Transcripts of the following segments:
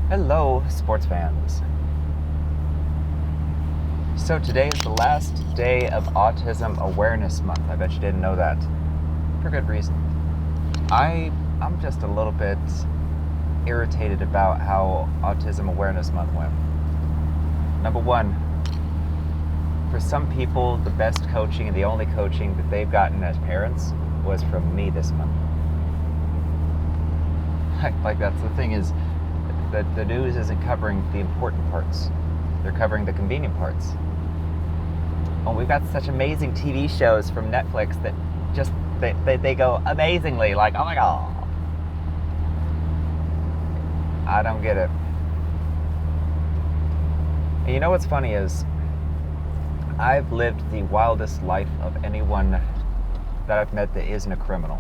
Hello, sports fans. So today is the last day of Autism Awareness Month. I bet you didn't know that. For good reason. I'm just a little bit irritated about how Autism Awareness Month went. Number one, for some people, the best coaching and the only coaching that they've gotten as parents was from me this month. Like that's the thing is that the news isn't covering the important parts. They're covering the convenient parts. Oh, we've got such amazing TV shows from Netflix that just they go amazingly, like, oh my god. I don't get it. And you know what's funny is I've lived the wildest life of anyone that I've met that isn't a criminal.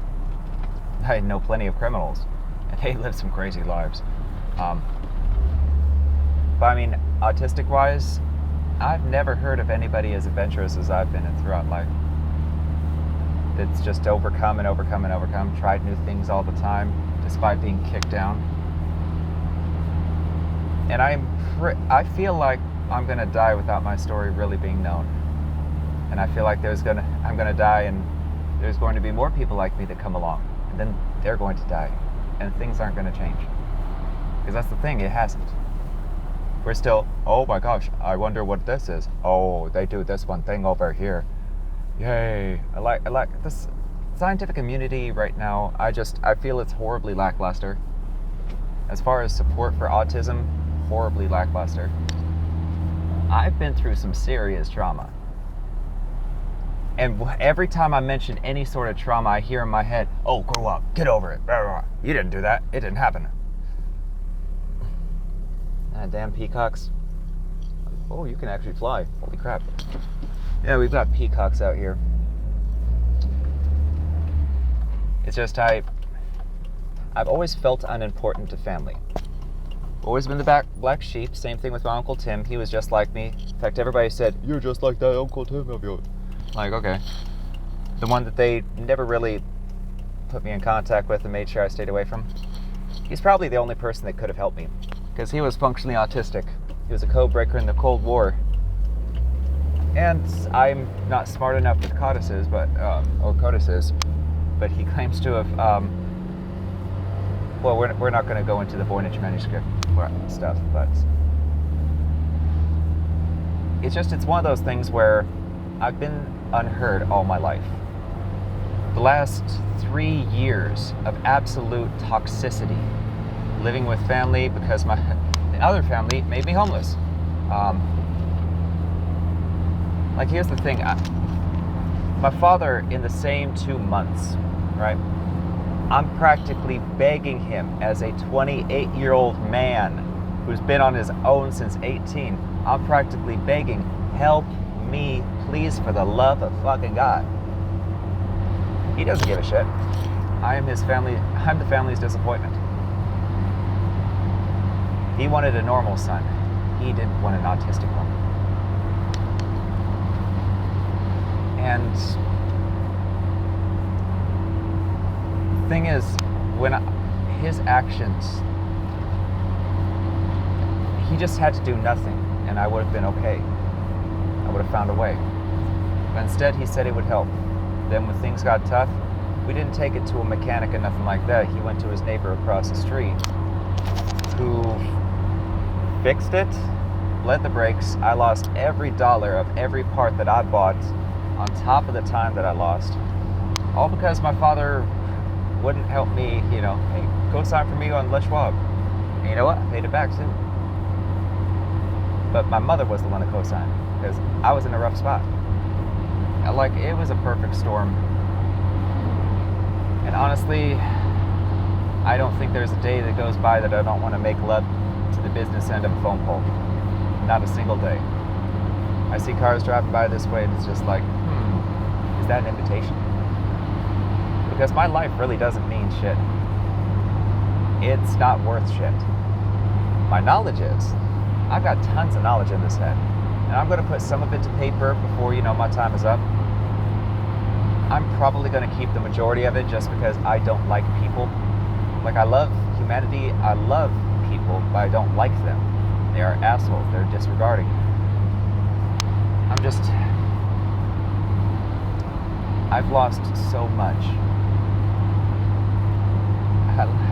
I know plenty of criminals, and they live some crazy lives. But I mean, autistic-wise, I've never heard of anybody as adventurous as I've been throughout life. It's just overcome and overcome and overcome, tried new things all the time, despite being kicked down. And I feel like I'm gonna die without my story really being known. And I feel like I'm gonna die, and there's going to be more people like me that come along, and then they're going to die, and things aren't gonna change. Because that's the thing, it hasn't. We're still, oh my gosh, I wonder what this is. Oh, they do this one thing over here. Yay. I like this scientific community right now. I feel it's horribly lackluster. As far as support for autism, horribly lackluster. I've been through some serious trauma. And every time I mention any sort of trauma, I hear in my head, oh, grow up, get over it. You didn't do that. It didn't happen. Damn peacocks. Oh, you can actually fly. Holy crap. Yeah, we've got peacocks out here. It's just I've always felt unimportant to family. Always been the black sheep. Same thing with my Uncle Tim. He was just like me. In fact, everybody said, you're just like that Uncle Tim of yours. Like, okay. The one that they never really put me in contact with and made sure I stayed away from. He's probably the only person that could have helped me, because he was functionally autistic. He was a code breaker in the Cold War. And I'm not smart enough with codices, but he claims to have, well, we're not going to go into the Voynich manuscript stuff, but it's one of those things where I've been unheard all my life. The last 3 years of absolute toxicity, living with family because the other family made me homeless. Like, here's the thing. My father, in the same 2 months, right? I'm practically begging him as a 28-year-old man who's been on his own since 18. I'm practically begging, help me, please, for the love of fucking God. He doesn't give a shit. I'm the family's disappointment. He wanted a normal son. He didn't want an autistic one. And the thing is, when his actions, he just had to do nothing, and I would have been okay. I would have found a way. But instead, he said it would help. Then when things got tough, we didn't take it to a mechanic or nothing like that. He went to his neighbor across the street, who fixed it, bled the brakes. I lost every dollar of every part that I bought, on top of the time that I lost. All because my father wouldn't help me, hey, co-sign for me on Le Schwab. And you know what? I paid it back soon. But my mother was the one to co-sign, because I was in a rough spot. Like, it was a perfect storm. And honestly, I don't think there's a day that goes by that I don't want to make love to the business end of a phone call. Not a single day. I see cars driving by this way, and it's just like, is that an invitation? Because my life really doesn't mean shit. It's not worth shit. My knowledge is. I've got tons of knowledge in this head. And I'm going to put some of it to paper before, my time is up. I'm probably going to keep the majority of it just because I don't like people. Like, I love humanity. I love people, but I don't like them. They are assholes. They're disregarding. I've lost so much.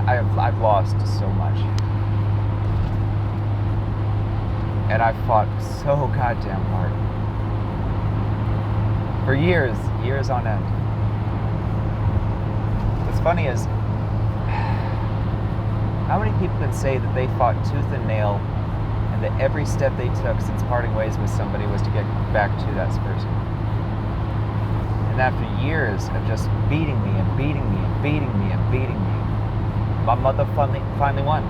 I've lost so much. And I've fought so goddamn hard. For years on end. What's funny is, how many people can say that they fought tooth and nail and that every step they took since parting ways with somebody was to get back to that person? And after years of just beating me and beating me and beating me and beating me, my mother finally won.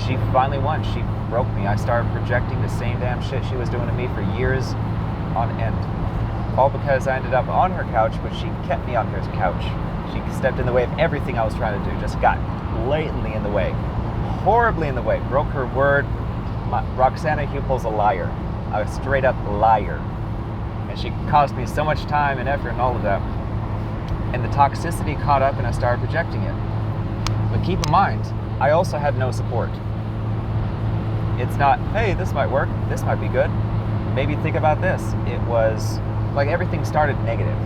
She finally won. She broke me. I started projecting the same damn shit she was doing to me for years on end. All because I ended up on her couch, but she kept me on her couch. She stepped in the way of everything I was trying to do. Just got blatantly in the way. Horribly in the way. Broke her word. Roxana Hupel's a liar. A straight up liar. And she cost me so much time and effort and all of that. And the toxicity caught up and I started projecting it. But keep in mind, I also had no support. It's not, hey, this might work, this might be good, maybe think about this. It was like everything started negative.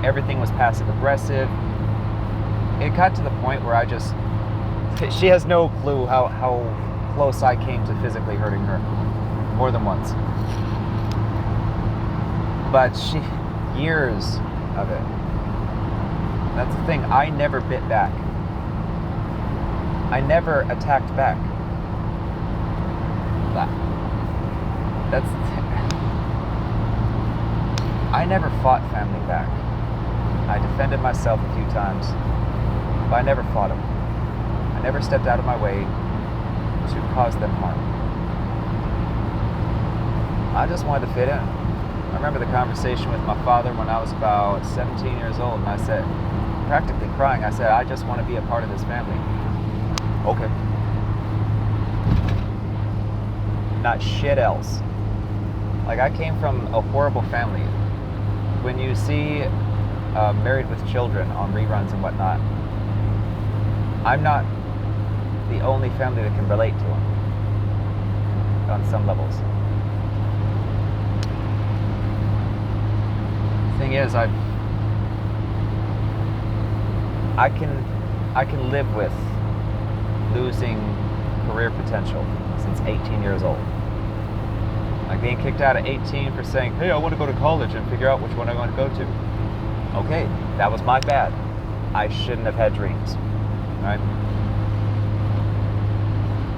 Everything was passive aggressive. It got to the point where she has no clue how close I came to physically hurting her more than once. But years of it. That's the thing, I never bit back. I never attacked back. I never fought family back. I defended myself a few times, but I never fought them. I never stepped out of my way to cause them harm. I just wanted to fit in. I remember the conversation with my father when I was about 17 years old, and I said, practically crying, I said, I just want to be a part of this family. Okay. Not shit else. Like, I came from a horrible family. When you see Married with Children on reruns and whatnot, I'm not the only family that can relate to them on some levels. Thing is, I can live with losing career potential since 18 years old. Like being kicked out at 18 for saying, hey, I want to go to college and figure out which one I want to go to. Okay, that was my bad. I shouldn't have had dreams, right?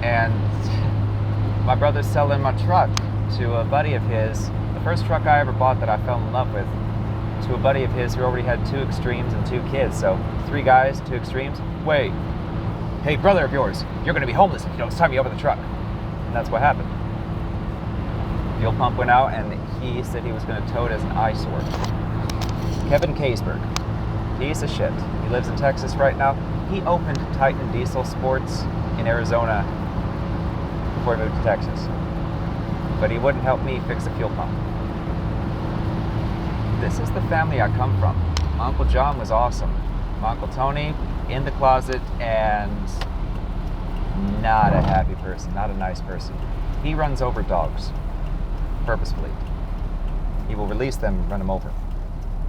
And my brother's selling my truck to a buddy of his, the first truck I ever bought that I fell in love with, to a buddy of his who already had 2 extremes and 2 kids. So 3 guys, 2 extremes. Wait, hey, brother of yours, you're going to be homeless if you don't sign me over the truck. And that's what happened. Fuel pump went out, and he said he was going to tow it as an eyesore. Kevin Kaysberg, piece of shit. He lives in Texas right now. He opened Titan Diesel Sports in Arizona before he moved to Texas. But he wouldn't help me fix the fuel pump. This is the family I come from. My Uncle John was awesome. My Uncle Tony, in the closet, and not a happy person, not a nice person. He runs over dogs, purposefully. He will release them and run them over.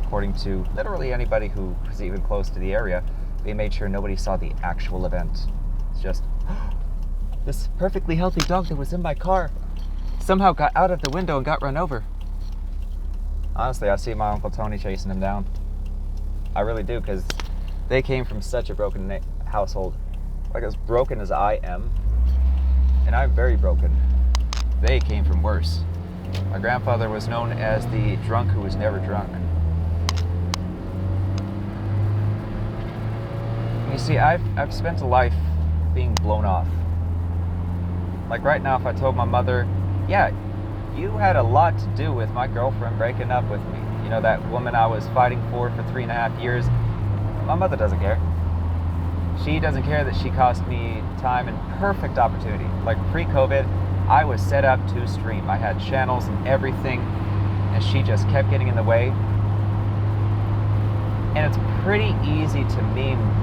According to literally anybody who was even close to the area, they made sure nobody saw the actual event. It's just, this perfectly healthy dog that was in my car somehow got out of the window and got run over. Honestly, I see my Uncle Tony chasing him down. I really do, because they came from such a broken household. Like as broken as I am, and I'm very broken, they came from worse. My grandfather was known as the drunk who was never drunk. You see, I've spent a life being blown off. Like right now, if I told my mother, yeah, you had a lot to do with my girlfriend breaking up with me. You know, that woman I was fighting for 3.5 years. My mother doesn't care. She doesn't care that she cost me time and perfect opportunity. Like pre-COVID, I was set up to stream. I had channels and everything, and she just kept getting in the way. And it's pretty easy to meme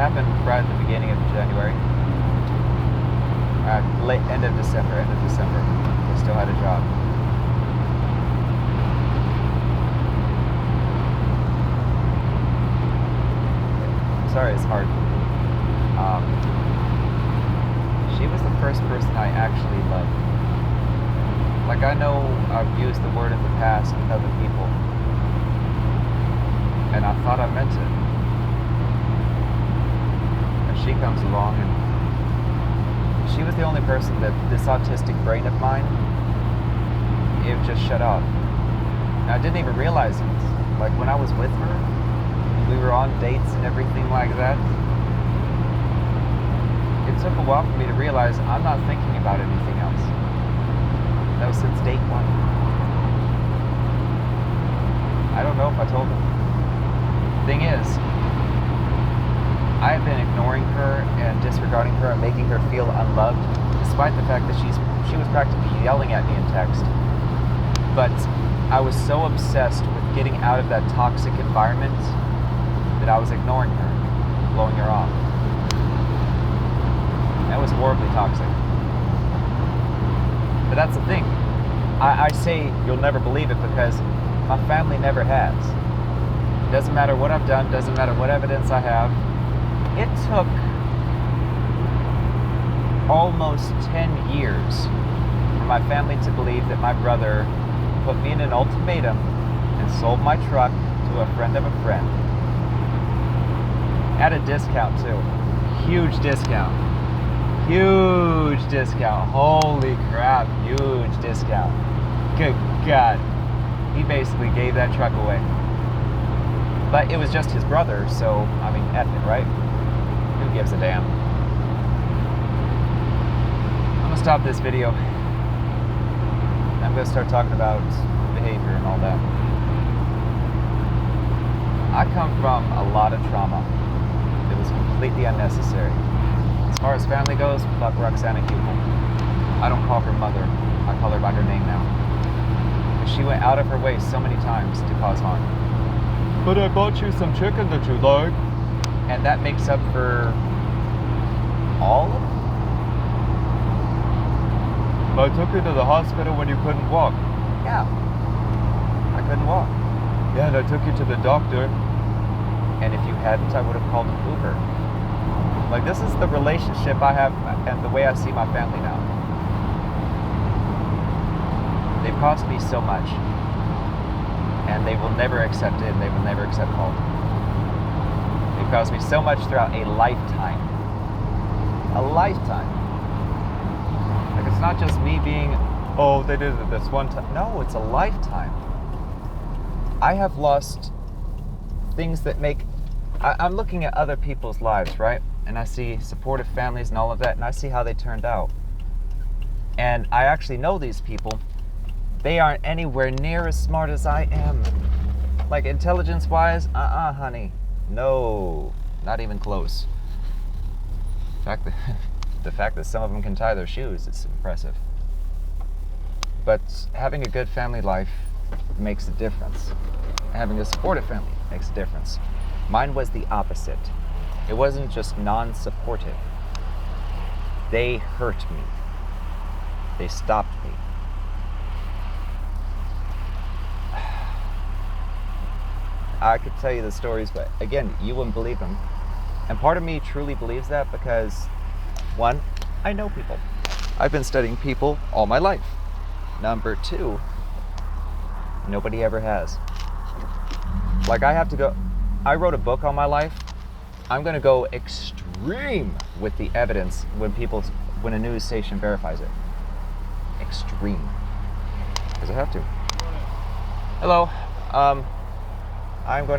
happened right at the beginning of January. End of December. I still had a job. Sorry, it's hard. She was the first person I actually loved. Like, I know I've used the word in the past with other people, and I thought I meant it. And she comes along, and she was the only person that this autistic brain of mine, it just shut off. And I didn't even realize it. Like, when I was with her, we were on dates and everything like that, it took a while for me to realize I'm not thinking about anything else. That was since date 1. I don't know if I told her. Thing is, I have been ignoring her and disregarding her and making her feel unloved, despite the fact that she was practically yelling at me in text. But I was so obsessed with getting out of that toxic environment that I was ignoring her, blowing her off. That was horribly toxic. But that's the thing. I say you'll never believe it because my family never has. Doesn't matter what I've done, doesn't matter what evidence I have. It took almost 10 years for my family to believe that my brother put me in an ultimatum and sold my truck to a friend of a friend. At a discount too. Huge discount. Huge discount. Holy crap, huge discount. Good God. He basically gave that truck away. But it was just his brother, so, I mean, F it, right? Who gives a damn? I'm gonna stop this video. I'm gonna start talking about behavior and all that. I come from a lot of trauma. It was completely unnecessary. As far as family goes, fuck Roxana Hubel. I don't call her mother. I call her by her name now. Because she went out of her way so many times to cause harm. But I bought you some chicken that you like. And that makes up for all of it? I took you to the hospital when you couldn't walk. Yeah. I couldn't walk. Yeah, and I took you to the doctor. And if you hadn't, I would have called an Uber. Like, this is the relationship I have and the way I see my family now. They've cost me so much. And they will never accept it, and they will never accept fault. They've caused me so much throughout a lifetime. A lifetime. Like, it's not just me being, oh, they did it this one time. No, it's a lifetime. I have lost things that make... I'm looking at other people's lives, right? And I see supportive families and all of that, and I see how they turned out. And I actually know these people. They aren't anywhere near as smart as I am. Like, intelligence-wise, honey. No, not even close. The fact that some of them can tie their shoes is impressive. But having a good family life makes a difference. Having a supportive family makes a difference. Mine was the opposite. It wasn't just non-supportive. They hurt me. They stopped me. I could tell you the stories, but again, you wouldn't believe them. And part of me truly believes that because, one, I know people. I've been studying people all my life. Number two, nobody ever has. Like, I wrote a book on my life. I'm gonna go extreme with the evidence when a news station verifies it. Extreme. Because I have to. Hello. I'm going to